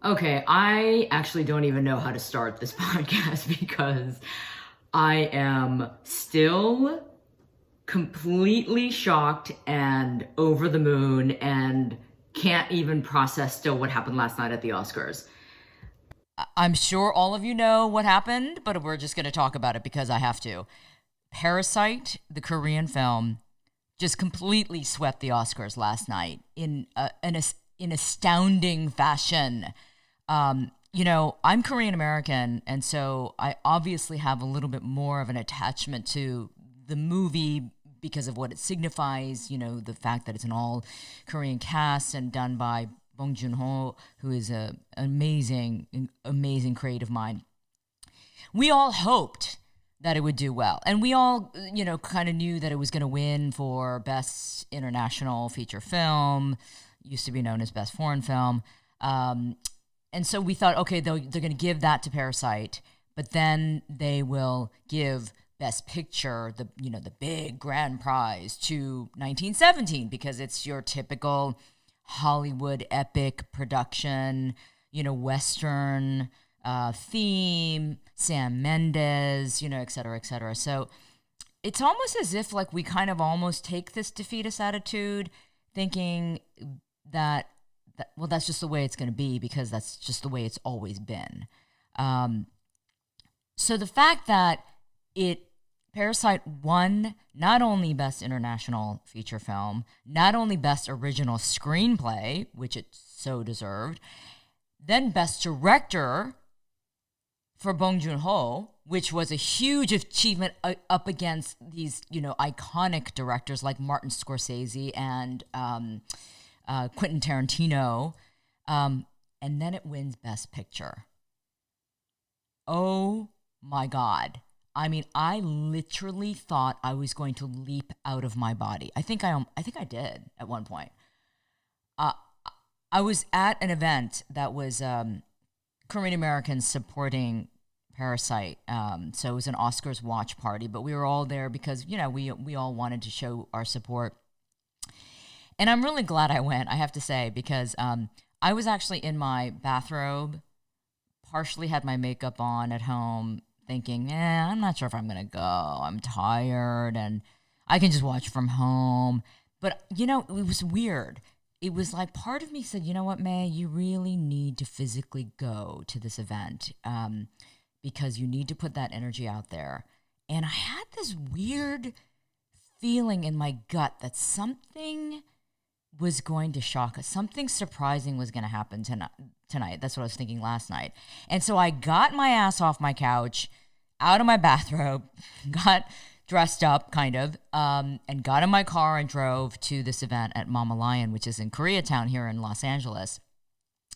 Okay, I actually don't even know how to start this podcast because I am still completely shocked and over the moon and can't even process still what happened last night at the Oscars. I'm sure all of you know what happened, but we're just going to talk about it because I have to. Parasite, the Korean film, just completely swept the Oscars last night in astounding fashion. I'm Korean American, and so I obviously have a little bit more of an attachment to the movie because of what it signifies. The fact that it's an all Korean cast and done by Bong Joon Ho, who is an amazing creative mind. We all hoped that it would do well, and we all, kind of knew that it was going to win for Best International Feature Film, used to be known as Best Foreign Film. And so we thought, okay, they're going to give that to Parasite, but then they will give Best Picture, the big grand prize, to 1917 because it's your typical Hollywood epic production, Western theme, Sam Mendes, et cetera, et cetera. So it's almost as if like we kind of almost take this defeatist attitude, thinking that well, that's just the way it's going to be because that's just the way it's always been. So the fact that Parasite won not only Best International Feature Film, not only Best Original Screenplay, which it so deserved, then Best Director for Bong Joon-ho, which was a huge achievement up against these, iconic directors like Martin Scorsese and Quentin Tarantino. And then it wins Best Picture. Oh my God. I mean, I literally thought I was going to leap out of my body. I think I did at one point. I was at an event that was Korean Americans supporting Parasite. So it was an Oscars watch party, but we were all there because we all wanted to show our support. And I'm really glad I went, I have to say, because I was actually in my bathrobe, partially had my makeup on at home, thinking, I'm not sure if I'm going to go. I'm tired and I can just watch from home. But, it was weird. It was like part of me said, you know what, May, you really need to physically go to this event because you need to put that energy out there. And I had this weird feeling in my gut that something was going to shock us. Something surprising was going to happen tonight. That's what I was thinking last night. And so I got my ass off my couch, out of my bathrobe, got dressed up kind of, and got in my car and drove to this event at Mama Lion, which is in Koreatown here in Los Angeles.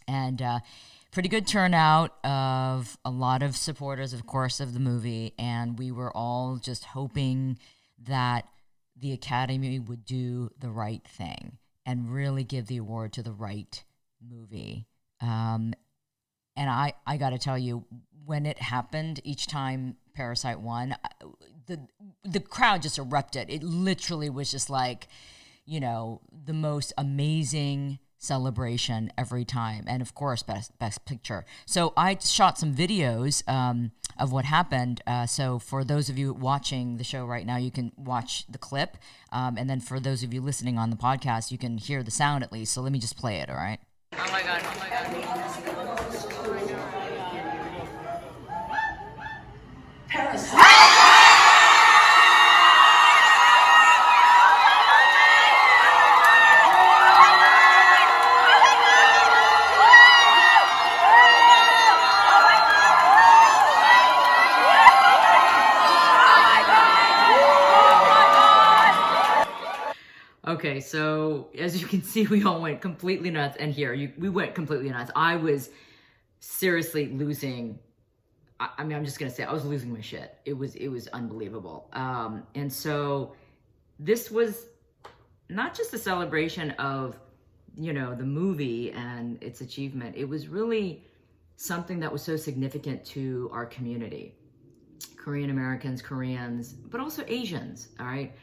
And pretty good turnout of a lot of supporters, of course, of the movie. And we were all just hoping that the Academy would do the right thing and really give the award to the right movie. And I got to tell you, when it happened, each time Parasite won, the crowd just erupted. It literally was just like, the most amazing celebration every time. And of course, best picture. So I shot some videos of what happened. So for those of you watching the show right now, you can watch the clip. And then for those of you listening on the podcast, you can hear the sound at least. So let me just play it, all right? Oh my God, oh my God. Parasite. Okay, so as you can see, we all went completely nuts. And we went completely nuts. I was seriously losing. I mean, I'm just going to say I was losing my shit. It was unbelievable. And so this was not just a celebration of, the movie and its achievement. It was really something that was so significant to our community. Korean Americans, Koreans, but also Asians, all right?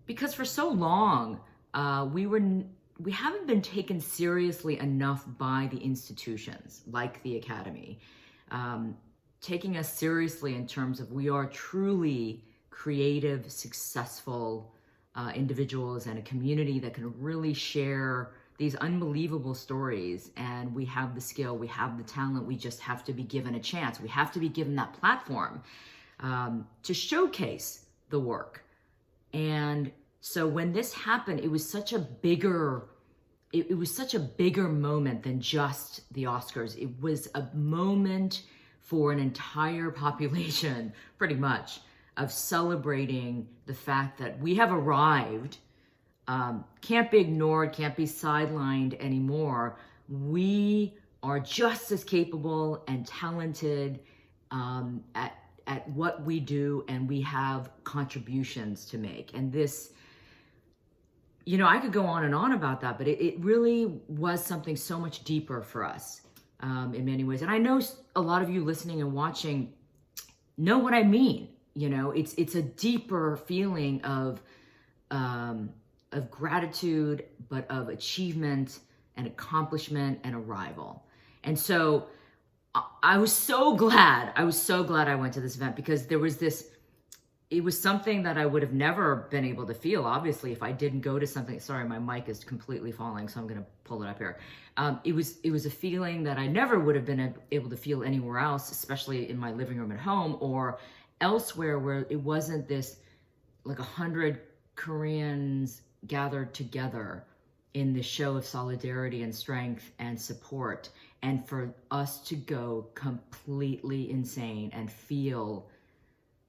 Because for so long, we we haven't been taken seriously enough by the institutions like the Academy, taking us seriously in terms of we are truly creative, successful individuals and a community that can really share these unbelievable stories. And we have the skill, we have the talent, we just have to be given a chance. We have to be given that platform to showcase the work. And so when this happened, it was such a bigger, it was such a bigger moment than just the Oscars. It was a moment for an entire population, pretty much, of celebrating the fact that we have arrived, can't be ignored, can't be sidelined anymore. We are just as capable and talented at what we do, and we have contributions to make. And this, you know, I could go on and on about that, but it really was something so much deeper for us in many ways. And I know a lot of you listening and watching know what I mean. You know, it's a deeper feeling of gratitude, but of achievement and accomplishment and arrival. And so I was so glad I went to this event, because there was this, it was something that I would have never been able to feel, obviously, if I didn't go to something. Sorry, my mic is completely falling, so I'm going to pull it up here. It was a feeling that I never would have been able to feel anywhere else, especially in my living room at home or elsewhere, where it wasn't this like 100 Koreans gathered together in this show of solidarity and strength and support. And for us to go completely insane and feel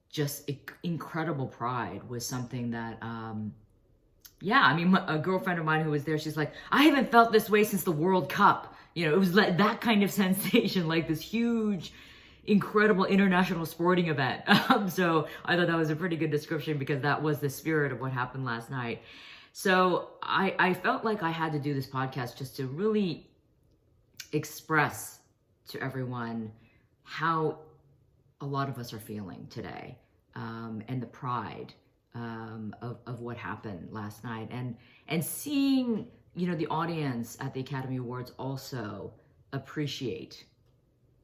just incredible pride was something that, yeah, I mean, a girlfriend of mine who was there, she's like, I haven't felt this way since the World Cup. You know, it was like that kind of sensation, like this huge, incredible international sporting event. So I thought that was a pretty good description, because that was the spirit of what happened last night. So I felt like I had to do this podcast just to really express to everyone how a lot of us are feeling today, and the pride of what happened last night, and seeing, you know, the audience at the Academy Awards also appreciate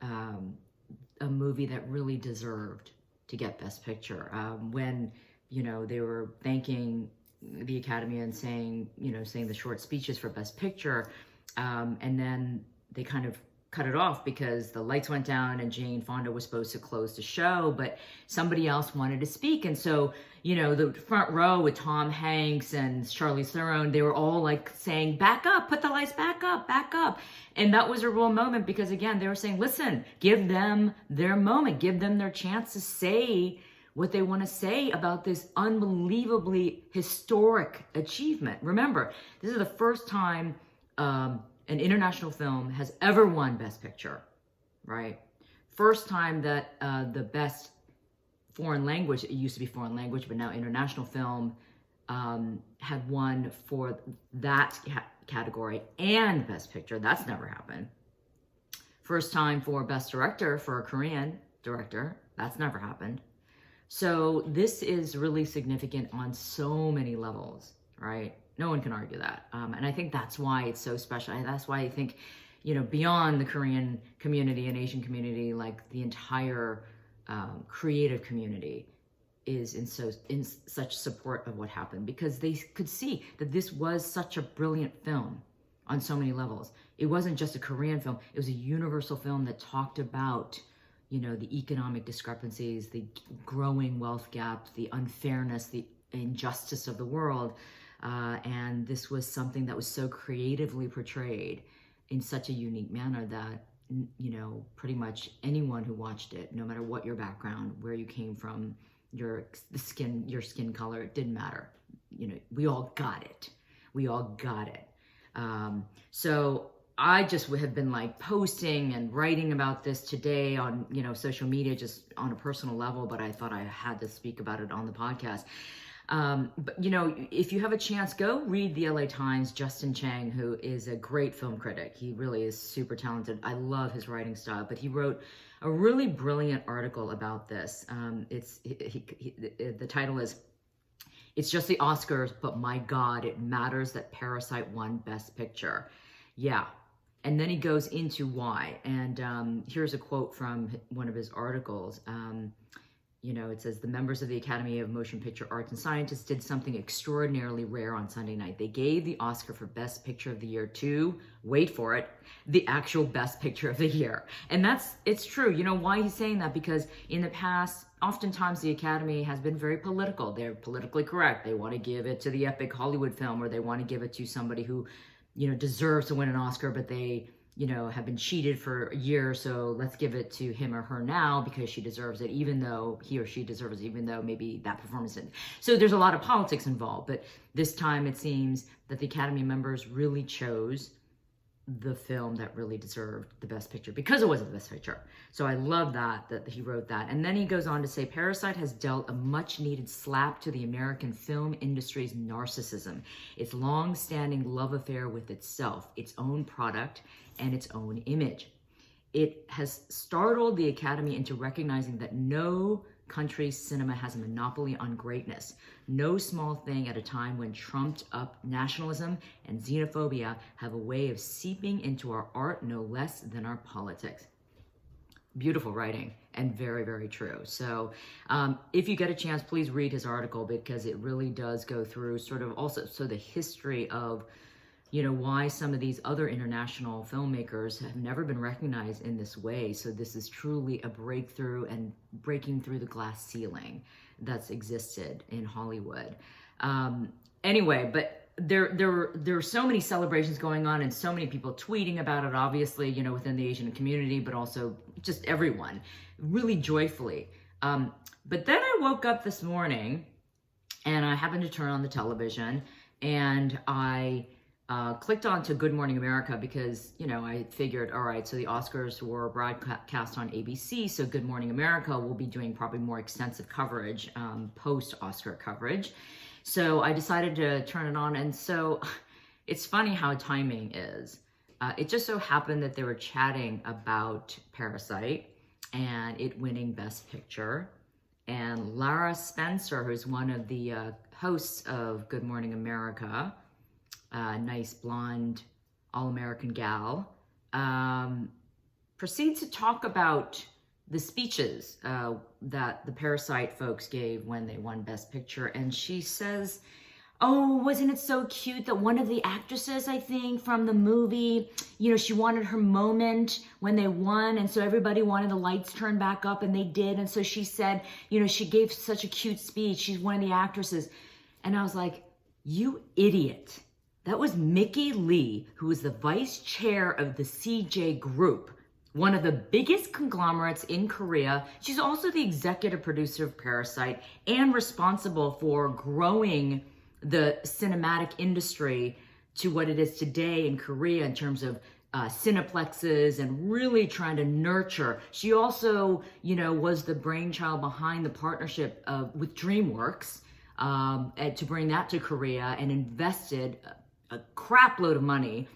a movie that really deserved to get Best Picture. When, you know, they were thanking the Academy and saying the short speeches for Best Picture, and then they kind of cut it off because the lights went down and Jane Fonda was supposed to close the show, but somebody else wanted to speak. And so, you know, the front row with Tom Hanks and Charlize Theron, they were all like saying, back up, put the lights back up, back up. And that was a real moment, because again, they were saying, listen, give them their moment, give them their chance to say what they want to say about this unbelievably historic achievement. Remember, this is the first time an international film has ever won Best Picture, right? First time that the best foreign language, it used to be foreign language, but now international film, had won for that category and Best Picture. That's never happened. First time for Best Director for a Korean director. That's never happened. So this is really significant on so many levels, right? No one can argue that. And I think that's why it's so special. And that's why I think, you know, beyond the Korean community and Asian community, like the entire creative community is in such support of what happened, because they could see that this was such a brilliant film on so many levels. It wasn't just a Korean film. It was a universal film that talked about, you know, the economic discrepancies, the growing wealth gap, the unfairness, the injustice of the world. And this was something that was so creatively portrayed in such a unique manner that, you know, pretty much anyone who watched it, no matter what your background, where you came from, your skin color, it didn't matter. You know, we all got it. We all got it. So I just have been like posting and writing about this today on, you know, social media, just on a personal level, but I thought I had to speak about it on the podcast. But, you know, if you have a chance, go read the LA Times. Justin Chang, who is a great film critic. He really is super talented. I love his writing style, but he wrote a really brilliant article about this. The title is It's just the Oscars, but my God, it matters that Parasite won Best Picture. Yeah. And then he goes into why. And here's a quote from one of his articles. It says, the members of the Academy of Motion Picture Arts and Scientists did something extraordinarily rare on Sunday night. They gave the Oscar for Best Picture of the Year to, wait for it, the actual Best Picture of the Year. And it's true. You know why he's saying that? Because in the past, oftentimes the Academy has been very political. They're politically correct. They want to give it to the epic Hollywood film, or they want to give it to somebody who, deserves to win an Oscar, but they have been cheated for a year, so let's give it to him or her now because she deserves it, even though he or she deserves it, even though maybe that performance didn't. So there's a lot of politics involved, but this time it seems that the Academy members really chose the film that really deserved the Best Picture because it was the Best Picture. So I love that he wrote that. And then he goes on to say, Parasite has dealt a much needed slap to the American film industry's narcissism, its long-standing love affair with itself, its own product, and its own image. It has startled the Academy into recognizing that no country's cinema has a monopoly on greatness. No small thing at a time when trumped up nationalism and xenophobia have a way of seeping into our art no less than our politics. Beautiful writing and very, very true. So if you get a chance, please read his article because it really does go through sort of also the history of why some of these other international filmmakers have never been recognized in this way. So this is truly a breakthrough and breaking through the glass ceiling that's existed in Hollywood. Anyway, but there are so many celebrations going on and so many people tweeting about it, obviously, within the Asian community, but also just everyone really joyfully. But then I woke up this morning and I happened to turn on the television and I clicked on to Good Morning America because, I figured, all right, so the Oscars were broadcast on ABC, so Good Morning America will be doing probably more extensive coverage, post-Oscar coverage. So I decided to turn it on, and so it's funny how timing is. It just so happened that they were chatting about Parasite and it winning Best Picture, and Lara Spencer, who's one of the hosts of Good Morning America, nice blonde all-American gal, proceeds to talk about the speeches that the Parasite folks gave when they won Best Picture. And she says, oh, wasn't it so cute that one of the actresses, I think, from the movie, she wanted her moment when they won. And so everybody wanted the lights turned back up and they did. And so she said, she gave such a cute speech. She's one of the actresses. And I was like, you idiot. That was Mickey Lee, who was the vice chair of the CJ Group, one of the biggest conglomerates in Korea. She's also the executive producer of Parasite and responsible for growing the cinematic industry to what it is today in Korea in terms of cineplexes and really trying to nurture. She also, was the brainchild behind the partnership with DreamWorks to bring that to Korea and invested a crap load of money.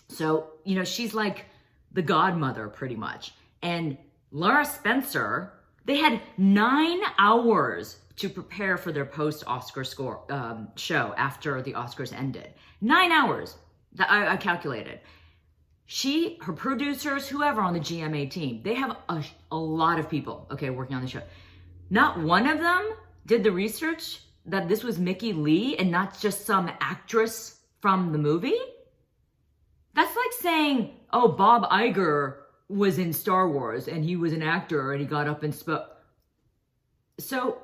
So, she's like the godmother pretty much. And Lara Spencer, they had 9 hours to prepare for their post-Oscar show after the Oscars ended. 9 hours that I calculated. Her producers, whoever on the GMA team, they have a lot of people, working on the show. Not one of them did the research that this was Mickey Lee and not just some actress from the movie. That's like saying, oh, Bob Iger was in Star Wars and he was an actor and he got up and spoke. So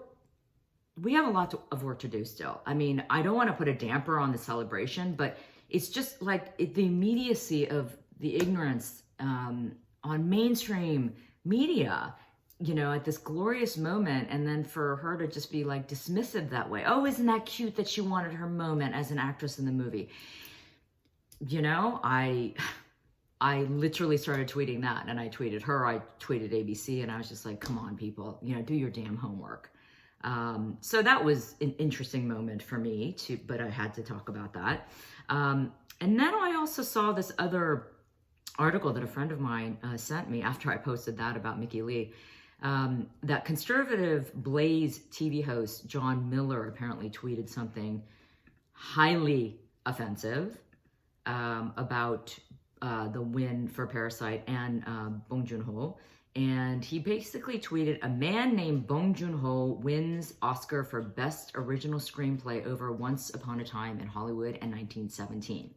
we have a lot of work to do still. I mean, I don't want to put a damper on the celebration, but it's just like the immediacy of the ignorance on mainstream media, at this glorious moment, and then for her to just be like dismissive that way. Oh, isn't that cute that she wanted her moment as an actress in the movie? I literally started tweeting that, and I tweeted her, I tweeted ABC, and I was just like, come on, people, do your damn homework. So that was an interesting moment for me but I had to talk about that. And then I also saw this other article that a friend of mine sent me after I posted that about Mickey Lee. that conservative Blaze TV host John Miller apparently tweeted something highly offensive about the win for Parasite and Bong Joon-ho. And he basically tweeted, a man named Bong Joon-ho wins Oscar for Best Original Screenplay over Once Upon a Time in Hollywood in 1917.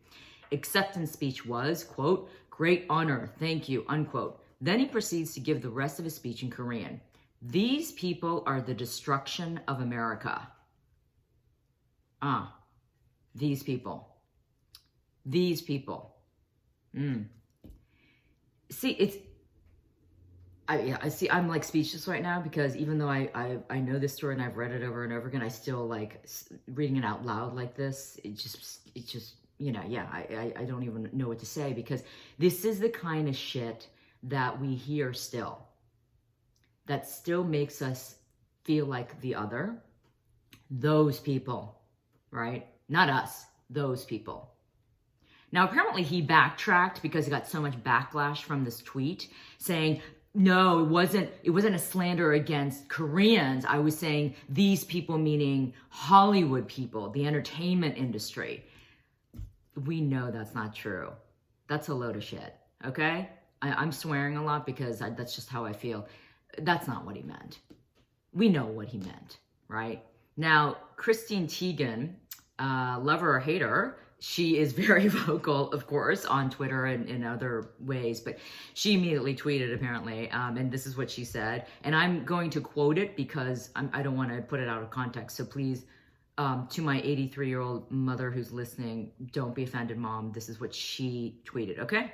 Acceptance speech was, quote, great honor, thank you, unquote. Then he proceeds to give the rest of his speech in Korean. These people are the destruction of America. These people. These people. See, I'm like speechless right now because even though I know this story and I've read it over and over again, I still like reading it out loud like this. It just, I don't even know what to say because this is the kind of shit that we hear still. That still makes us feel like the other. Those people, right? Not us, those people. Now, apparently he backtracked because he got so much backlash from this tweet saying, no, it wasn't a slander against Koreans. I was saying these people, meaning Hollywood people, the entertainment industry. We know that's not true. That's a load of shit, okay? I'm swearing a lot because that's just how I feel. That's not what he meant. We know what he meant, right? Now, Christine Teigen, lover or hater, she is very vocal, of course, on Twitter and in other ways, but she immediately tweeted, apparently, and this is what she said. And I'm going to quote it because I don't want to put it out of context. So please, to my 83-year-old mother who's listening, don't be offended, Mom. This is what she tweeted, okay?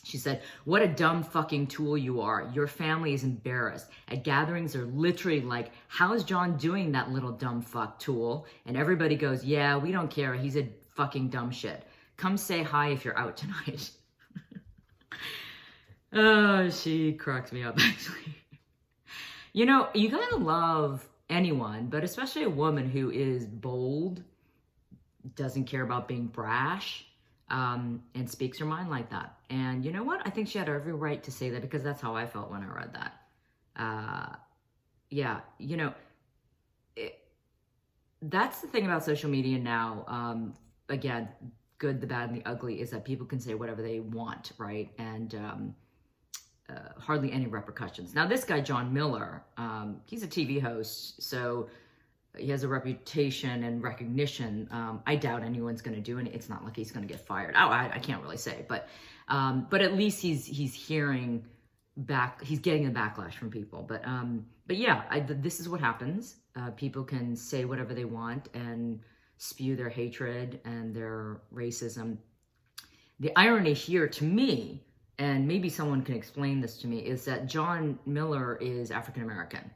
She said, what a dumb fucking tool you are. Your family is embarrassed. At gatherings, they're literally like, how's John doing, that little dumb fuck tool? And everybody goes, yeah, we don't care. He's a fucking dumb shit. Come say hi if you're out tonight. Oh, she cracks me up, actually. You know, you gotta love anyone, but especially a woman who is bold, doesn't care about being brash, and speaks her mind like that. And you know what? I think she had every right to say that because that's how I felt when I read that. Yeah, you know, that's the thing about social media now. Again, good, the bad, and the ugly is that people can say whatever they want, right? And hardly any repercussions. Now, this guy, John Miller, he's a TV host, so he has a reputation and recognition. I doubt anyone's going to do it. It's not like he's going to get fired. I can't really say, but at least he's hearing back. He's getting a backlash from people. But yeah, this is what happens. People can say whatever they want and spew their hatred and their racism. The irony here, to me, and maybe someone can explain this to me, is that John Miller is African American.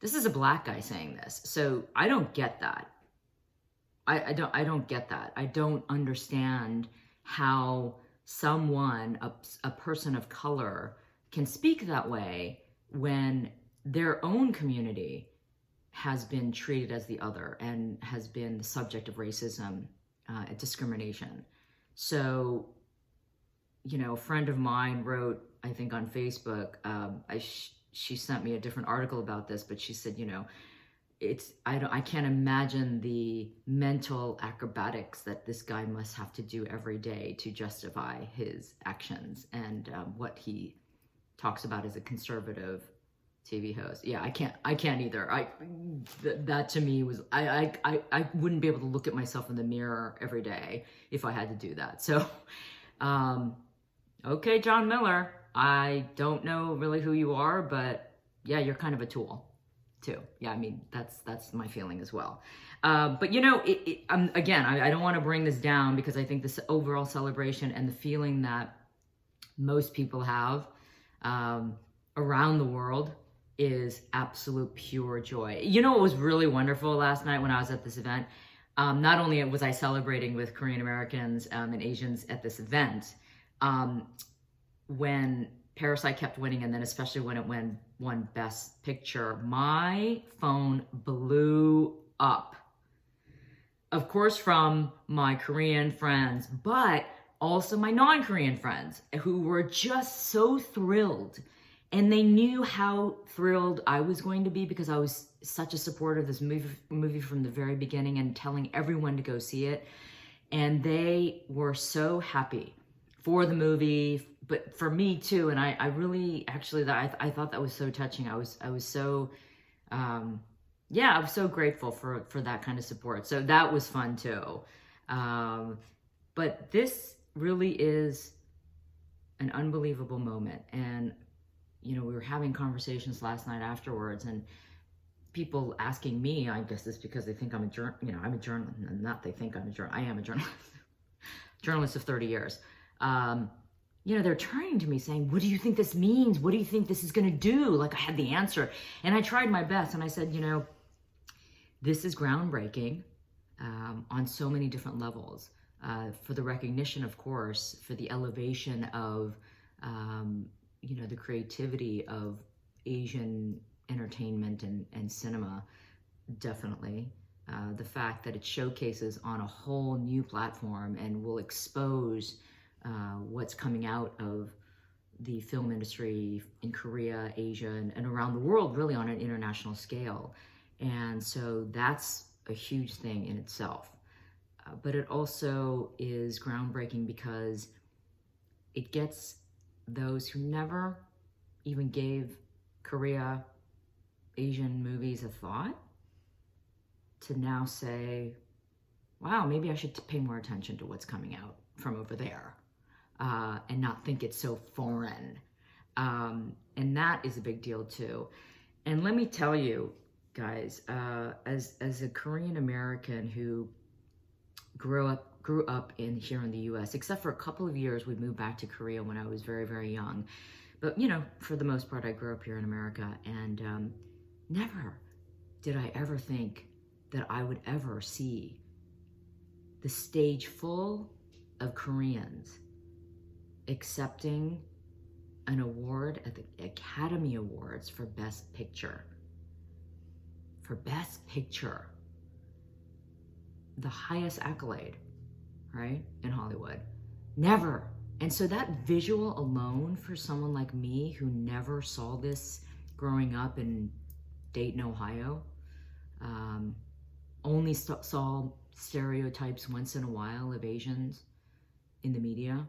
This is a black guy saying this, so I don't get that. I don't get that. I don't understand how someone, a person of color, can speak that way when their own community has been treated as the other and has been the subject of racism and discrimination. So, you know, a friend of mine wrote, I think on Facebook, she sent me a different article about this, but she said, you know, I can't imagine the mental acrobatics that this guy must have to do every day to justify his actions and what he talks about as a conservative TV host. Yeah, I can't either. That to me was, I wouldn't be able to look at myself in the mirror every day if I had to do that. So, okay, John Miller, I don't know really who you are, but yeah, you're kind of a tool too. Yeah, I mean, that's my feeling as well. But you know, again, I don't want to bring this down because I think this overall celebration and the feeling that most people have around the world is absolute pure joy. You know what was really wonderful last night when I was at this event? Not only was I celebrating with Korean Americans and Asians at this event, when Parasite kept winning, and then especially when it won Best Picture, my phone blew up. Of course, from my Korean friends, but also my non-Korean friends who were just so thrilled And they knew how thrilled I was going to be because I was such a supporter of this movie from the very beginning and telling everyone to go see it. And they were so happy for the movie, but for me too. And I really, actually, I thought that was so touching. I was so, yeah, I was so grateful for that kind of support. So that was fun too. But this really is an unbelievable moment. And we were having conversations last night afterwards, and people asking me, I guess it's because they think I'm a journalist, not they think I'm a journalist, I am a journalist, journalist of 30 years. They're turning to me saying, what do you think this means? What do you think this is going to do? Like I had the answer. And I tried my best, and I said, this is groundbreaking on so many different levels. For the recognition, of course, for the elevation of the creativity of Asian entertainment and cinema, definitely. The fact that it showcases on a whole new platform and will expose what's coming out of the film industry in Korea, Asia, and around the world, really on an international scale. And so that's a huge thing in itself. But it also is groundbreaking because it gets those who never even gave Korea, Asian movies a thought to now say, wow, maybe I should pay more attention to what's coming out from over there and not think it's so foreign. And that is a big deal too. And let me tell you guys, as a Korean American who grew up here in the US, except for a couple of years, we moved back to Korea when I was very, very young. But, for the most part, I grew up here in America, and never did I ever think that I would ever see the stage full of Koreans accepting an award at the Academy Awards for Best Picture. For Best Picture. The highest accolade, right, in Hollywood. Never. And so that visual alone for someone like me who never saw this growing up in Dayton, Ohio, only saw stereotypes once in a while of Asians in the media,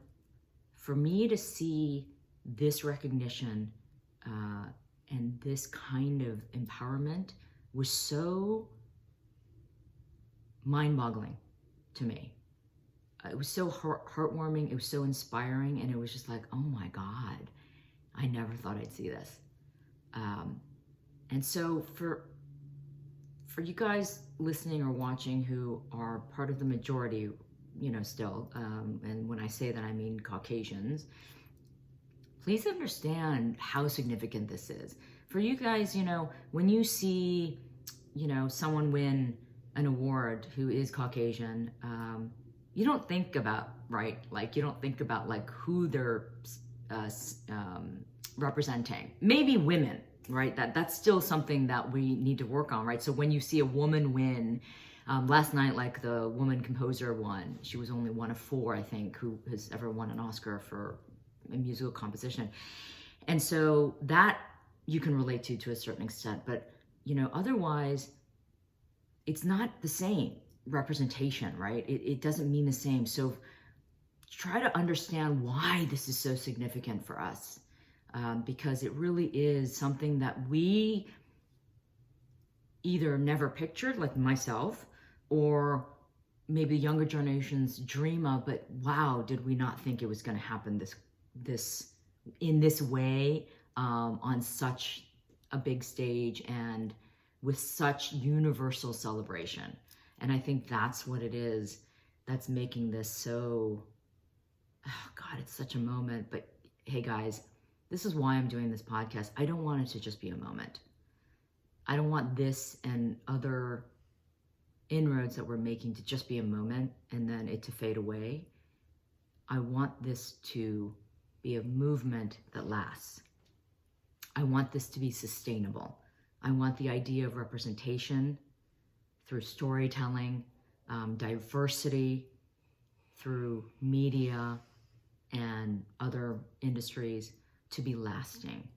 for me to see this recognition and this kind of empowerment was so mind-boggling to me. It was so heartwarming, it was so inspiring, and it was just like, oh my God, I never thought I'd see this. And so for you guys listening or watching who are part of the majority, still, and when I say that I mean Caucasians, please understand how significant this is. For you guys, when you see, someone win an award who is Caucasian, you don't think about, right? Like, you don't think about like who they're representing. Maybe women, right? That's still something that we need to work on, right? So when you see a woman win, last night, like the woman composer won, she was only one of 4, I think, who has ever won an Oscar for a musical composition. And so that you can relate to a certain extent, but otherwise, it's not the same representation, right? It doesn't mean the same. So try to understand why this is so significant for us, because it really is something that we either never pictured, like myself, or maybe younger generations dream of, but wow, did we not think it was going to happen in this way, on such a big stage and with such universal celebration. And I think that's what it is that's making this so, oh God, it's such a moment. But hey guys, this is why I'm doing this podcast. I don't want it to just be a moment. I don't want this and other inroads that we're making to just be a moment and then it to fade away. I want this to be a movement that lasts. I want this to be sustainable. I want the idea of representation through storytelling, diversity through media and other industries to be lasting.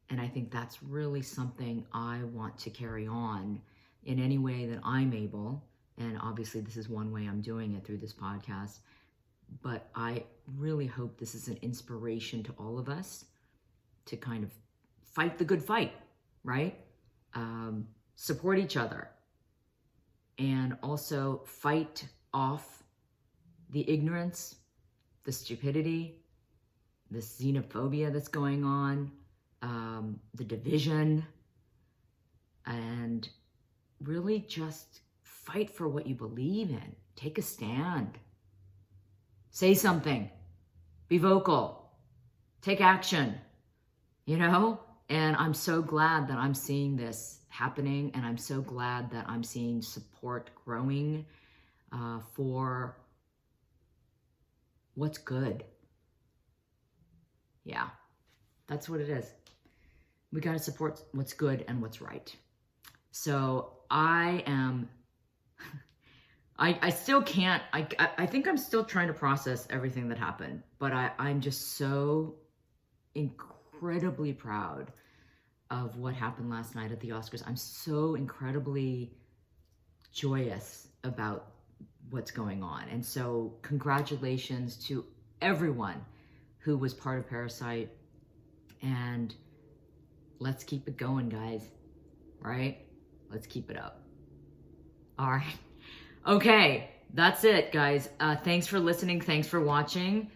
And I think that's really something I want to carry on in any way that I'm able. And obviously, this is one way I'm doing it through this podcast. But I really hope this is an inspiration to all of us to kind of fight the good fight, right? Support each other. And also fight off the ignorance, the stupidity, the xenophobia that's going on, the division, and really just fight for what you believe in. Take a stand. Say something. Be vocal. Take action. You know? And I'm so glad that I'm seeing this happening, and I'm so glad that I'm seeing support growing for what's good. Yeah, that's what it is. We got to support what's good and what's right. So I am, I still can't, I think I'm still trying to process everything that happened, but I'm just so incredibly proud of what happened last night at the Oscars. I'm so incredibly joyous about what's going on. And so congratulations to everyone who was part of Parasite, and let's keep it going, guys, right? Let's keep it up. All right. Okay, that's it, guys. Thanks for listening. Thanks for watching.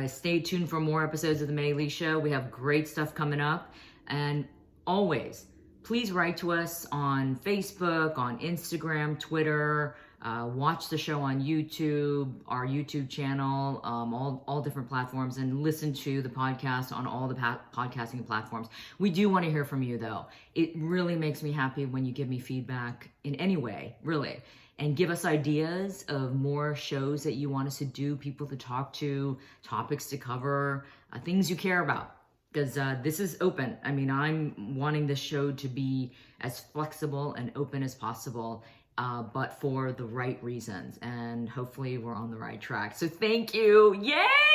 Stay tuned for more episodes of The Mae Lee Show. We have great stuff coming up. And always, please write to us on Facebook, on Instagram, Twitter. Watch the show on YouTube, our YouTube channel, all different platforms, and listen to the podcast on all the podcasting platforms. We do want to hear from you, though. It really makes me happy when you give me feedback in any way, really, and give us ideas of more shows that you want us to do, people to talk to, topics to cover, things you care about. Because this is open. I mean, I'm wanting this show to be as flexible and open as possible, but for the right reasons. And hopefully we're on the right track. So thank you. Yay!